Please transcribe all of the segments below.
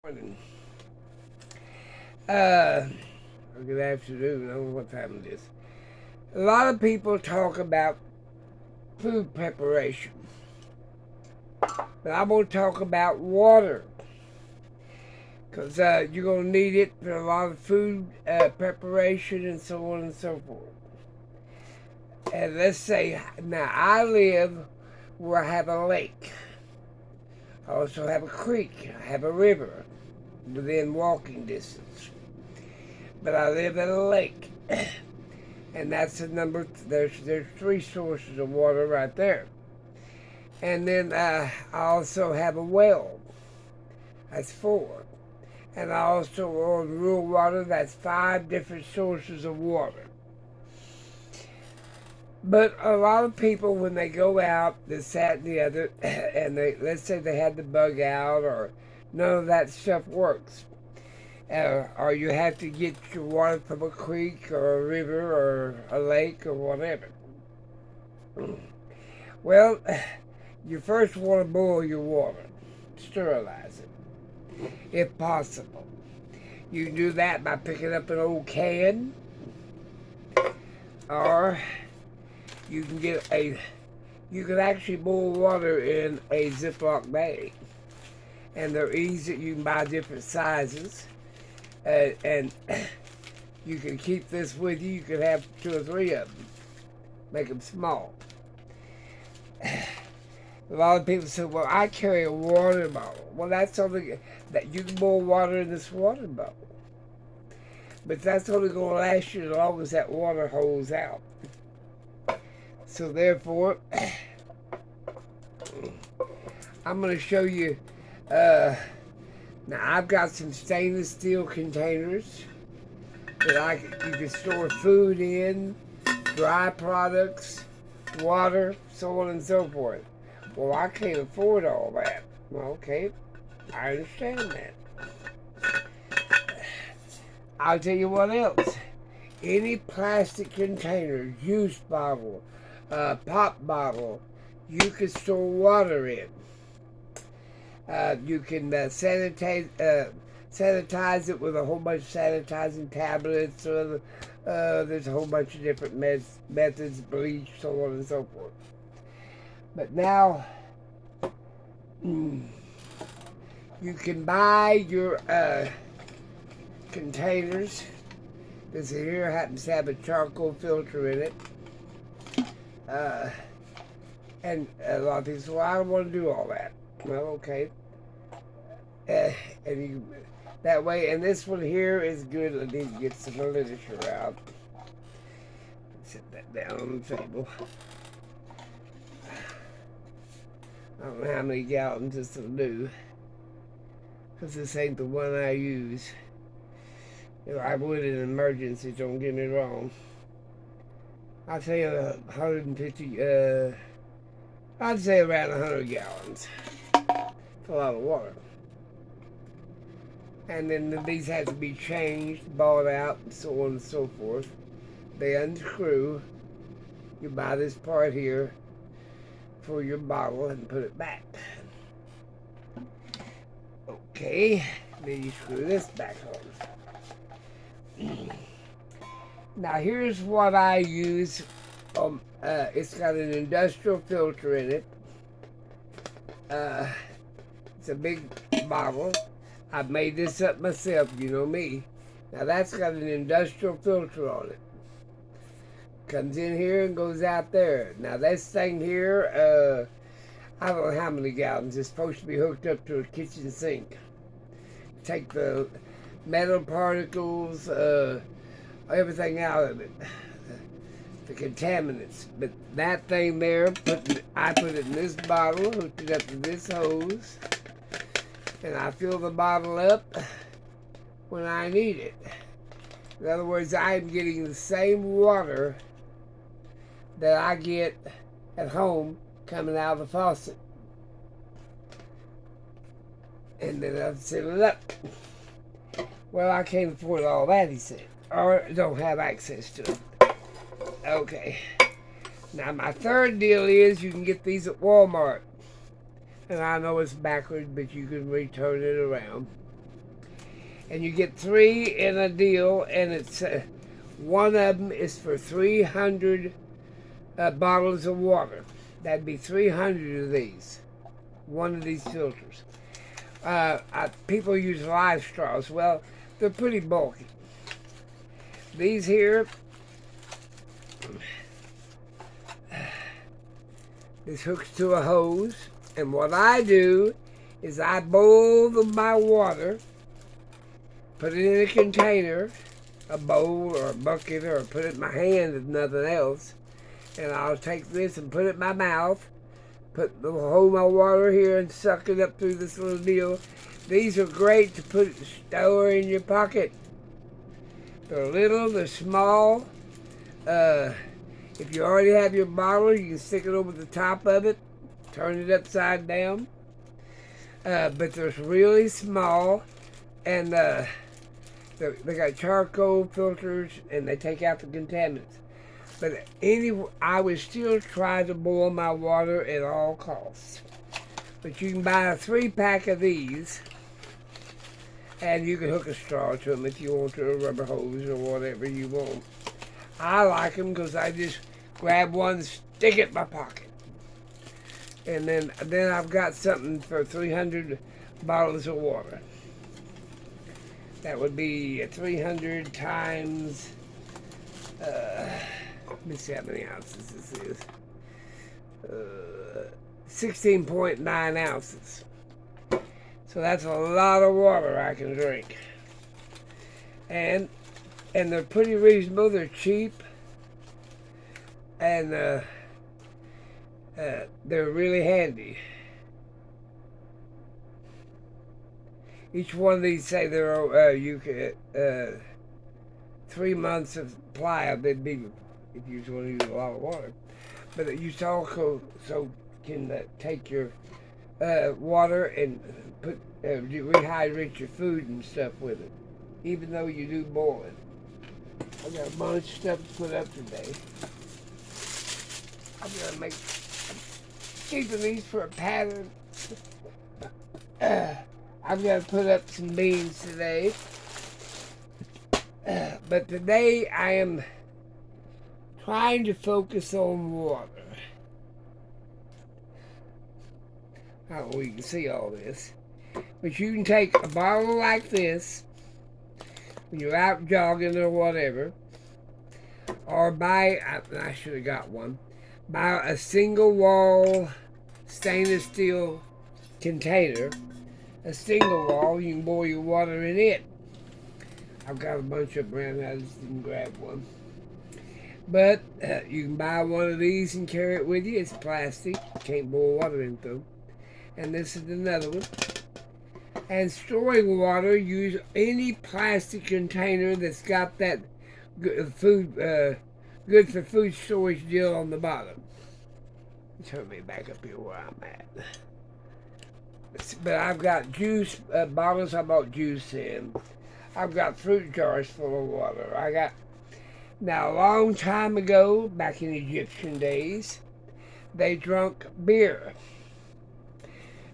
morning. Uh, Good afternoon. I don't know what time it is. A lot of people talk about food preparation, but I'm going to talk about water because you're going to need it for a lot of food preparation and so on and so forth. And let's say now I live where I have a lake. I also have a creek. I have a river within walking distance. But I live at a lake. And that's the number. There's three sources of water right there, and then I also have a well. That's four, and I also on rural water. That's five different sources of water. But a lot of people, when they go out, this, that, and the other, and they let's say they had the bug out, or none of that stuff works. Or you have to get your water from a creek or a river or a lake or whatever. Well, you first want to boil your water, sterilize it, if possible. You can do that by picking up an old can, or you can you can actually boil water in a Ziploc bag. And they're easy, you can buy different sizes. And you can keep this with you. You can have two or three of them. Make them small. A lot of people say, well, I carry a water bottle. Well, that's only that you can boil water in this water bottle. But that's only going to last you as long as that water holds out. So therefore, I'm going to show you. Now I've got some stainless steel containers that you can store food in, dry products, water, so on and so forth. Well, I can't afford all that. Well, okay, I understand that. I'll tell you what else. Any plastic container, juice bottle, pop bottle, you can store water in. You can sanitize it with a whole bunch of sanitizing tablets. There's a whole bunch of different methods, bleach, so on and so forth. But now, you can buy your containers. This here happens to have a charcoal filter in it. And a lot of people say, well, I don't want to do all that. Well, okay. And you, that way, and this one here is good. I need to get some literature out. Set that down on the table. I don't know how many gallons this will do, because this ain't the one I use. You know, I would in an emergency, don't get me wrong. I'd say 150, I'd say around 100 gallons. It's a lot of water. And then these have to be changed, bought out, and so on and so forth. They unscrew. You buy this part here for your bottle and put it back. Okay, then you screw this back on. Now here's what I use. It's got an industrial filter in it. It's a big bottle. I've made this up myself, you know me. Now that's got an industrial filter on it. Comes in here and goes out there. Now this thing here, I don't know how many gallons. It's supposed to be hooked up to a kitchen sink. Take the metal particles, everything out of it. The contaminants. But that thing there, I put it in this bottle, hooked it up to this hose. And I fill the bottle up when I need it. In other words, I'm getting the same water that I get at home coming out of the faucet. And then I fill it up. Well, I can't afford all that, he said. Or don't have access to it. Okay. Now, my third deal is you can get these at Walmart. And I know it's backwards, but you can return it around. And you get 3 in a deal, and it's one of them is for 300 bottles of water. That'd be 300 of these. One of these filters. People use live straws. Well, they're pretty bulky. These here, this hooks to a hose, and what I do is I boil my water, put it in a container, a bowl or a bucket, or put it in my hand if nothing else, and I'll take this and put it in my mouth, hold my water here and suck it up through this little deal. These are great to store in your pocket. They're little, they're small. If you already have your bottle, you can stick it over the top of it, turn it upside down. But they're really small, and they got charcoal filters, and they take out the contaminants. But I would still try to boil my water at all costs. But you can buy a 3-pack of these, and you can hook a straw to them if you want to, a rubber hose or whatever you want. I like them because I just grab one, stick it in my pocket. And then I've got something for 300 bottles of water. That would be 300 times, let me see how many ounces this is. 16.9 ounces. So that's a lot of water I can drink. And they're pretty reasonable. They're cheap. And they're really handy. Each one of these say they're you can 3 months of supply. They'd be if you just want to use a lot of water. But you also can take your water and rehydrate your food and stuff with it, even though you do boil it. I got a bunch of stuff to put up today. I'm gonna keeping these for a pattern. I'm gonna put up some beans today. But today I am trying to focus on water. I don't know if you can see all this. But you can take a bottle like this when you're out jogging or whatever. Or I should have got one. Buy a single wall stainless steel container. A single wall, you can boil your water in it. I've got a bunch of brand, I just didn't grab one. But you can buy one of these and carry it with you. It's plastic. You can't boil water into them. And this is another one. And storing water, use any plastic container that's got that good for food storage deal on the bottom. Turn me back up here where I'm at. But I've got juice bottles I bought juice in. I've got fruit jars full of water. Now a long time ago, back in Egyptian days, they drunk beer.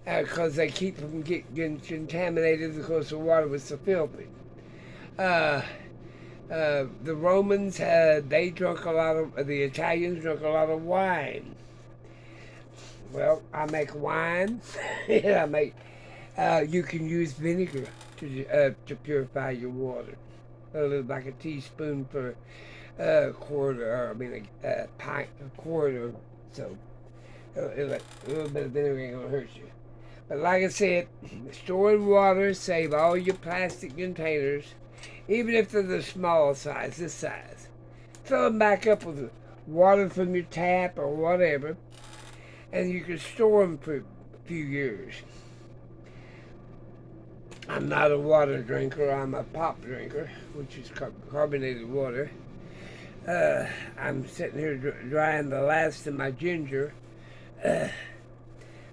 Because they keep from getting contaminated because the water was so filthy. The Romans, they drank the Italians drank a lot of wine. Well, I make wine. You can use vinegar to purify your water. Like a teaspoon for a quart or so. A little bit of vinegar ain't gonna hurt you. But like I said, storing water, save all your plastic containers, even if they're the small size, this size. Fill them back up with water from your tap or whatever, and you can store them for a few years. I'm not a water drinker, I'm a pop drinker, which is carbonated water. I'm sitting here drying the last of my ginger.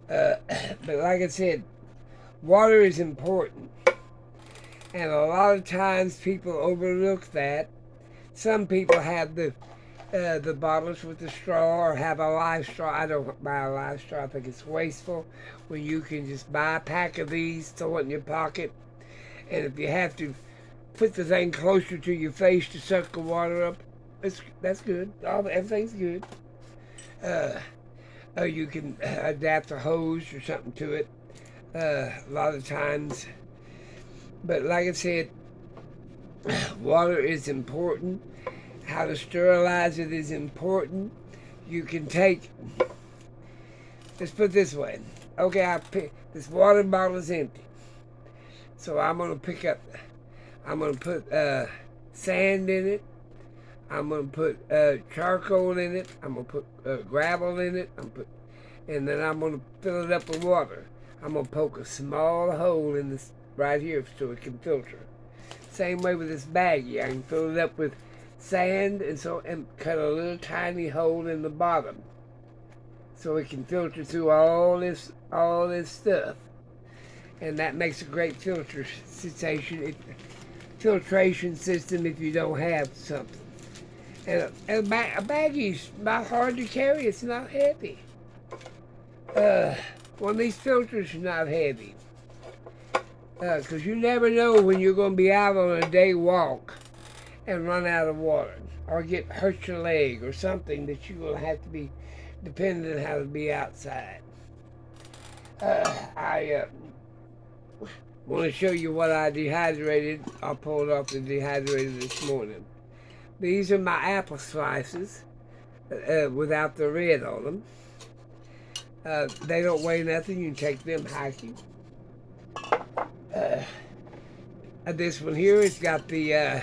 But like I said, water is important. And a lot of times people overlook that. Some people have the bottles with the straw or have a live straw. I don't buy a live straw. I think it's wasteful when you can just buy a pack of these, throw it in your pocket, And if you have to put the thing closer to your face to suck the water up, that's good. Everything's good. You can adapt a hose or something to it a lot of times. But like I said, water is important. How to sterilize it is important. You can take, let's put it this way. Okay, this water bottle is empty. So I'm going to put sand in it. I'm going to put charcoal in it. I'm going to put gravel in it. And then I'm going to fill it up with water. I'm going to poke a small hole in this right here so it can filter. Same way with this baggie. I can fill it up with sand and cut a little tiny hole in the bottom so it can filter through all this stuff. And that makes a great filtration system if you don't have something. And a baggie's not hard to carry. It's not heavy. One of these filters is not heavy. Because you never know when you're going to be out on a day walk and run out of water or hurt your leg or something that you're going to have to be dependent on how to be outside. I want to show you what I dehydrated. I pulled off the dehydrator this morning. These are my apple slices without the red on them. They don't weigh nothing. You can take them hiking. This one here, it's got the, I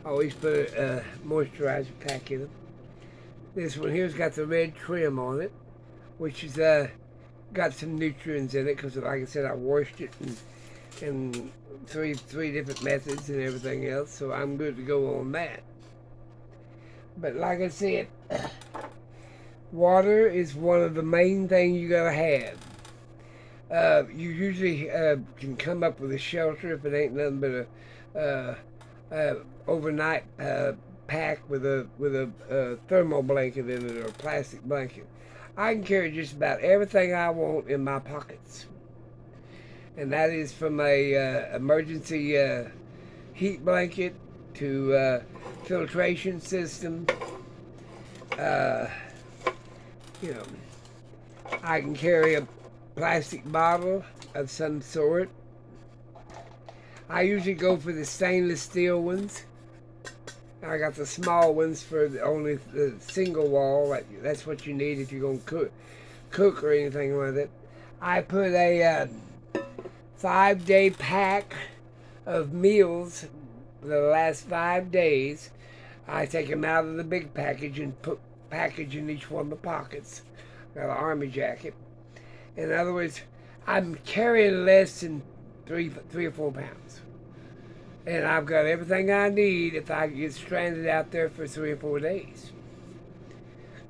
always put a moisturizer pack in them. This one here's got the red trim on it, which is got some nutrients in it because, like I said, I washed it in three different methods and everything else, so I'm good to go on that. But like I said, water is one of the main things you gotta have. You usually can come up with a shelter if it ain't nothing but a overnight pack with a thermal blanket in it or a plastic blanket. I can carry just about everything I want in my pockets, and that is from a emergency heat blanket to filtration system. You know, I can carry a plastic bottle of some sort. I usually go for the stainless steel ones. I got the small ones for only the single wall. That's what you need if you're going to cook or anything with it. I put a 5-day pack of meals for the last 5 days. I take them out of the big package and put package in each one of the pockets. Got an army jacket. In other words, I'm carrying less than 3 or 4 pounds. And I've got everything I need if I get stranded out there for 3 or 4 days.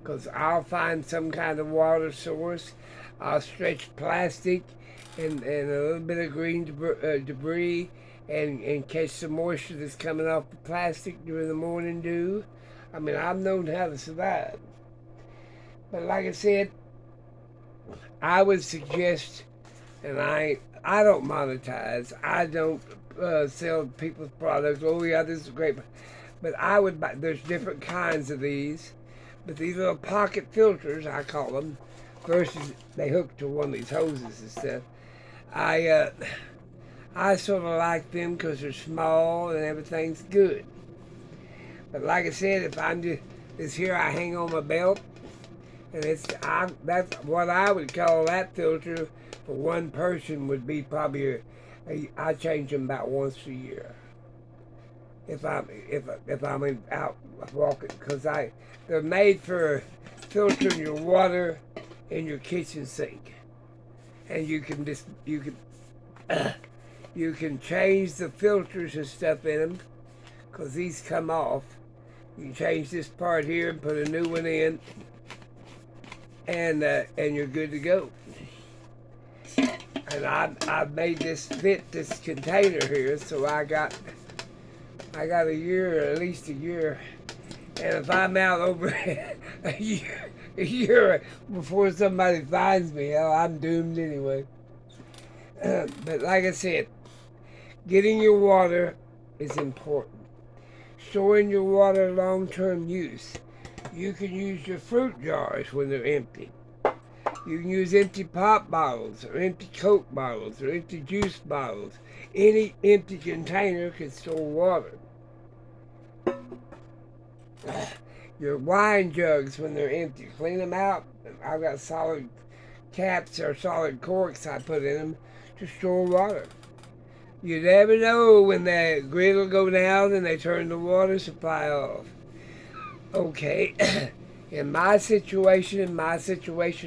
Because I'll find some kind of water source. I'll stretch plastic and a little bit of green debris and catch some moisture that's coming off the plastic during the morning dew. I mean, I've known how to survive. But like I said, I would suggest, and I don't monetize. I don't sell people's products. Oh yeah, this is great. But I would buy, there's different kinds of these. But these little pocket filters, I call them, versus they hook to one of these hoses and stuff. I sort of like them because they're small and everything's good. But like I said, if I'm just this here, I hang on my belt, and that's what I would call that filter for one person would be probably I change them about once a year. If I'm out walking, because they're made for filtering your water in your kitchen sink, and you can change the filters and stuff in them, because these come off. You can change this part here and put a new one in, and you're good to go. And I've made this fit this container here, so I got a year, or at least a year. And if I'm out over a year before somebody finds me, hell, I'm doomed anyway. But like I said, Getting your water is important. Storing your water long-term use. You can use your fruit jars when they're empty. You can use empty pop bottles or empty Coke bottles or empty juice bottles. Any empty container can store water. Your wine jugs, when they're empty, clean them out. I've got solid caps or solid corks I put in them to store water. You never know when the grid will go down and they turn the water supply off. Okay, in my situation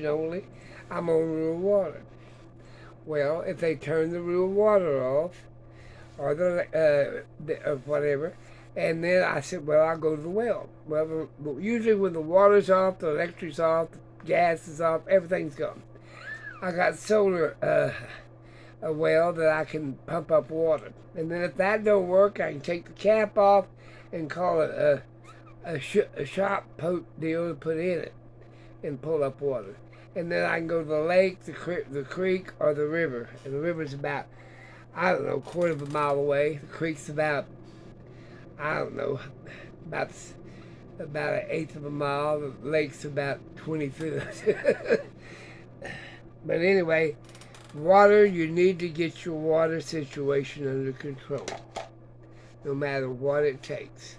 only, I'm on rural water. Well, if they turn the rural water off, or whatever, and then I said, well, I'll go to the well. Well, usually when the water's off, the electric's off, the gas is off, everything's gone. I got solar, a well that I can pump up water. And then if that don't work, I can take the cap off and call it a shop deal to put in it and pull up water. And then I can go to the lake, the creek, or the river. And the river's about, I don't know, a quarter of a mile away. The creek's about, I don't know, about an eighth of a mile. The lake's about 20 feet. But anyway, water, you need to get your water situation under control, no matter what it takes.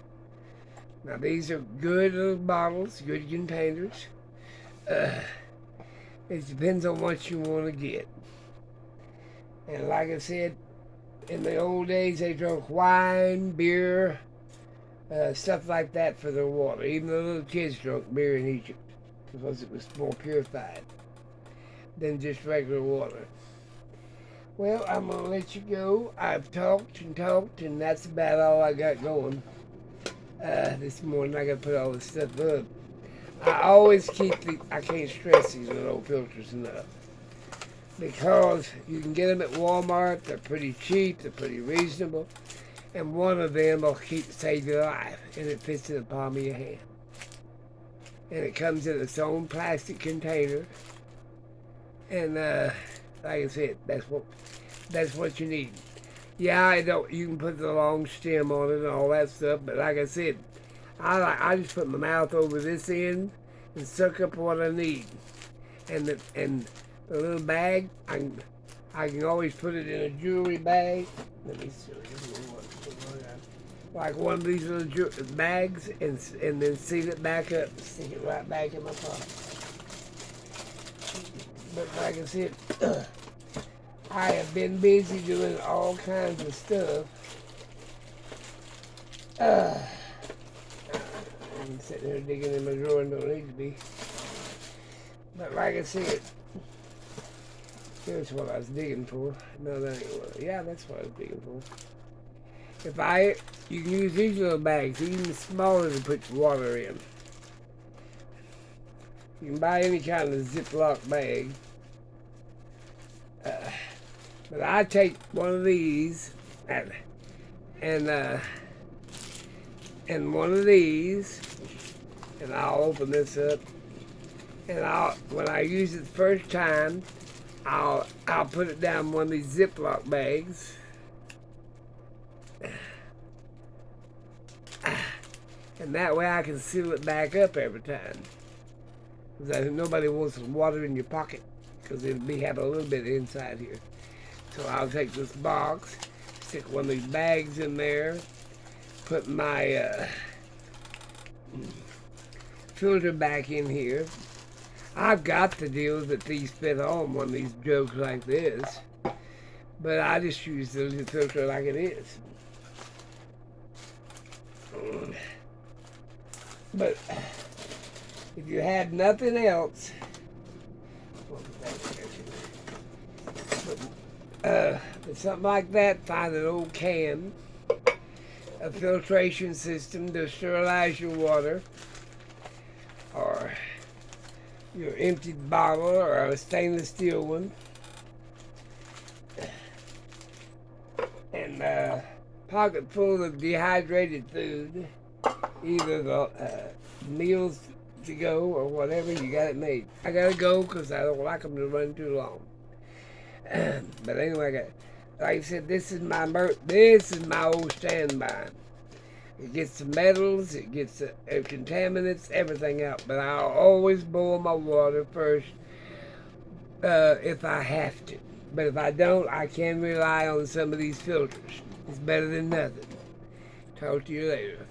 Now, these are good little bottles, good containers. It depends on what you want to get. And like I said, in the old days, they drank wine, beer, stuff like that for their water. Even the little kids drank beer in Egypt because it was more purified than just regular water. Well, I'm going to let you go. I've talked, and that's about all I got going. This morning I got to put all this stuff up. I always keep I can't stress these little filters enough. Because you can get them at Walmart, they're pretty cheap, they're pretty reasonable, and one of them will save your life, and it fits in the palm of your hand. And it comes in its own plastic container, and like I said, that's what you need. Yeah, you can put the long stem on it and all that stuff, but like I said, I just put my mouth over this end and suck up what I need. And the little bag, I can always put it in a jewelry bag. Let me see. Like one of these little bags, and then seal it back up, stick it right back in my pocket. But like I said, I have been busy doing all kinds of stuff. I'm sitting here digging in my drawer and don't need to be. But like I said, here's what I was digging for. No, that ain't what. Yeah, that's what I was digging for. You can use these little bags, even smaller, to put your water in. You can buy any kind of Ziploc bag. But I take one of these and one of these, and I'll open this up, and when I use it the first time, I'll put it down one of these Ziploc bags, and that way I can seal it back up every time. Because nobody wants water in your pocket, because it'll have a little bit inside here. So I'll take this box, stick one of these bags in there, put my filter back in here. I've got the deal that these fit on one of these jugs like this, but I just use the filter like it is. But if you had nothing else, something like that, find an old can, a filtration system to sterilize your water, or your emptied bottle, or a stainless steel one, and a pocket full of dehydrated food, either the meals to go or whatever. You got it made. I gotta go because I don't like them to run too long. But anyway, I like I said, this is my old standby. It gets the metals, it gets the contaminants, everything out. But I'll always boil my water first if I have to. But if I don't, I can rely on some of these filters. It's better than nothing. Talk to you later.